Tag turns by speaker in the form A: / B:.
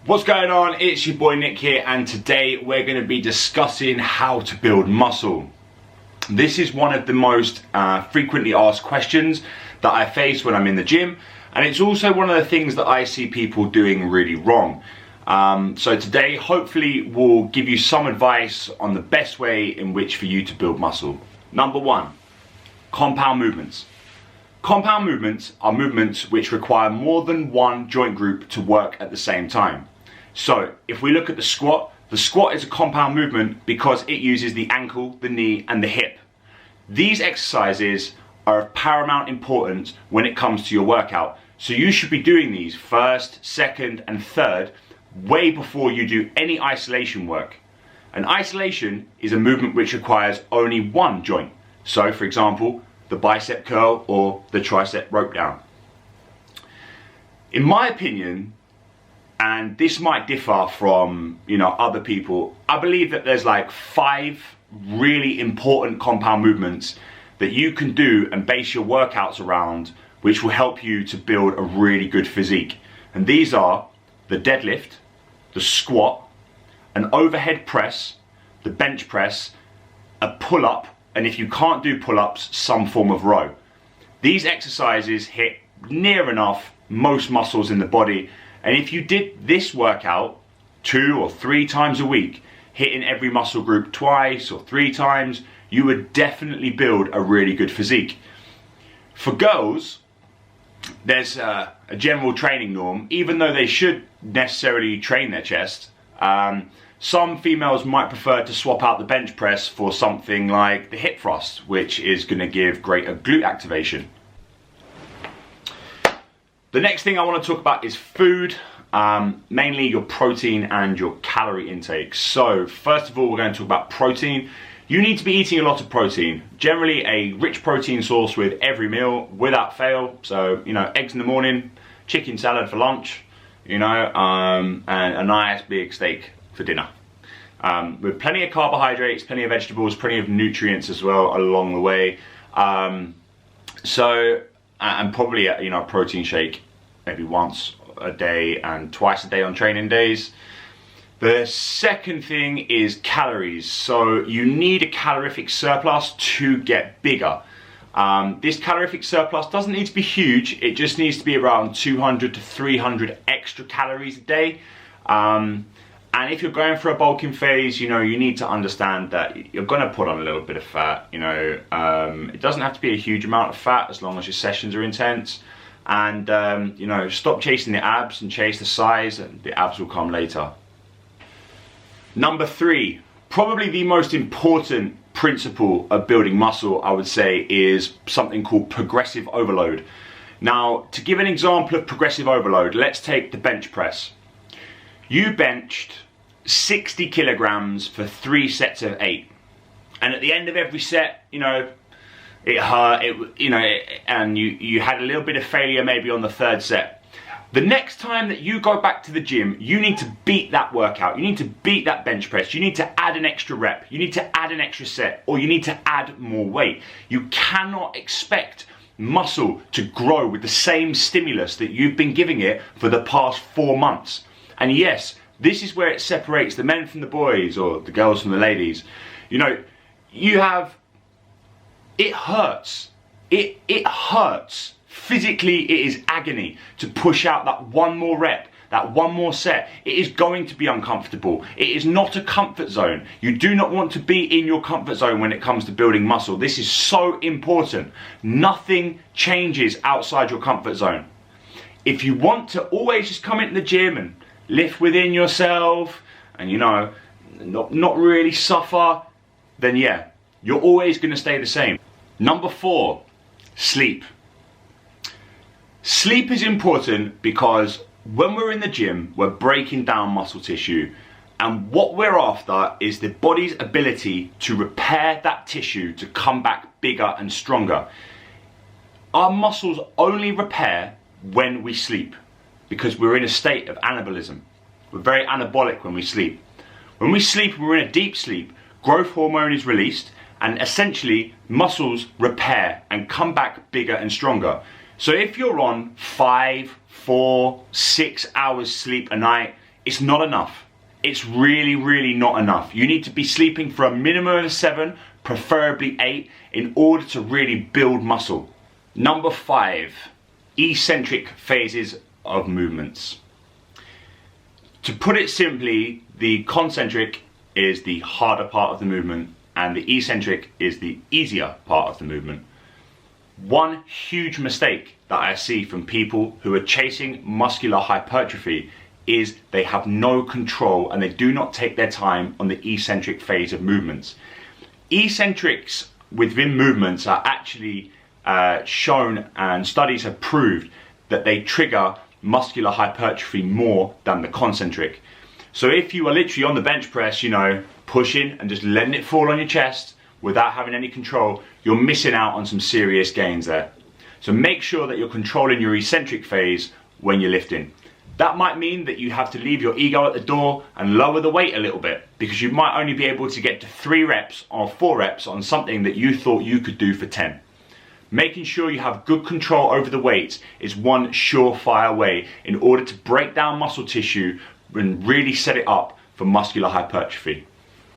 A: What's going on? It's your boy Nick here, and today we're going to be discussing how to build muscle. This is one of the most frequently asked questions that I face when I'm in the gym, and it's also one of the things that I see people doing really wrong. So today hopefully we'll give you some advice on the best way in which for you to build muscle. Number one, compound movements. Compound movements are movements which require more than one joint group to work at the same time. So if we look at the squat is a compound movement because it uses the ankle, the knee and the hip. These exercises are of paramount importance when it comes to your workout. So you should be doing these first, second and third way before you do any isolation work. An isolation is a movement which requires only one joint. So for example, the bicep curl or the tricep rope down. In my opinion, and this might differ from other people, I believe that there's like 5 really important compound movements that you can do and base your workouts around, which will help you to build a really good physique. And these are the deadlift, the squat, an overhead press, the bench press, a pull-up, and if you can't do pull-ups, some form of row. These exercises hit near enough most muscles in the body, and if you did this workout 2 or 3 times a week, hitting every muscle group twice or 3 times, you would definitely build a really good physique. For girls, there's a general training norm, even though they should necessarily train their chest. Some females might prefer to swap out the bench press for something like the hip thrust, which is going to give greater glute activation. The next thing I want to talk about is food, mainly your protein and your calorie intake. So first of all, we're going to talk about protein. You need to be eating a lot of protein, generally a rich protein source with every meal without fail. So, eggs in the morning, chicken salad for lunch, and a nice big steak for dinner. With plenty of carbohydrates, plenty of vegetables, plenty of nutrients as well along the way. And probably a protein shake maybe once a day and twice a day on training days. The second thing is calories. So you need a calorific surplus to get bigger. This calorific surplus doesn't need to be huge. It just needs to be around 200 to 300 extra calories a day. And if you're going for a bulking phase, you need to understand that you're going to put on a little bit of fat. It doesn't have to be a huge amount of fat as long as your sessions are intense. And stop chasing the abs and chase the size, and the abs will come later. Number 3, probably the most important principle of building muscle, I would say, is something called progressive overload. Now, to give an example of progressive overload, let's take the bench press. You benched 60 kilograms for 3 sets of 8. And at the end of every set, it hurt, and you had a little bit of failure maybe on the 3rd set. The next time that you go back to the gym, you need to beat that workout. You need to beat that bench press. You need to add an extra rep. You need to add an extra set, or you need to add more weight. You cannot expect muscle to grow with the same stimulus that you've been giving it for the past 4 months. And yes, this is where it separates the men from the boys or the girls from the ladies. It hurts. It hurts. Physically, it is agony to push out that one more rep, that one more set. It is going to be uncomfortable. It is not a comfort zone. You do not want to be in your comfort zone when it comes to building muscle. This is so important. Nothing changes outside your comfort zone. If you want to always just come into the gym and lift within yourself and not really suffer, then yeah, you're always going to stay the same. Number 4, sleep. Sleep is important because when we're in the gym, we're breaking down muscle tissue, and what we're after is the body's ability to repair that tissue to come back bigger and stronger. Our muscles only repair when we sleep because we're in a state of anabolism. We're very anabolic when we sleep. When we sleep, we're in a deep sleep, growth hormone is released, and essentially muscles repair and come back bigger and stronger. So if you're on 5, 4, 6 hours sleep a night, it's not enough. It's really, really not enough. You need to be sleeping for a minimum of 7, preferably 8, in order to really build muscle. Number 5, eccentric phases of movements. To put it simply, the concentric is the harder part of the movement and the eccentric is the easier part of the movement. One huge mistake that I see from people who are chasing muscular hypertrophy is they have no control and they do not take their time on the eccentric phase of movements. Eccentrics within movements are actually shown, and studies have proved that they trigger muscular hypertrophy more than the concentric. So if you are literally on the bench press, you know, pushing and just letting it fall on your chest without having any control, you're missing out on some serious gains there. So make sure that you're controlling your eccentric phase when you're lifting. That might mean that you have to leave your ego at the door and lower the weight a little bit, because you might only be able to get to 3 reps or 4 reps on something that you thought you could do for 10. Making sure you have good control over the weights is one surefire way in order to break down muscle tissue and really set it up for muscular hypertrophy.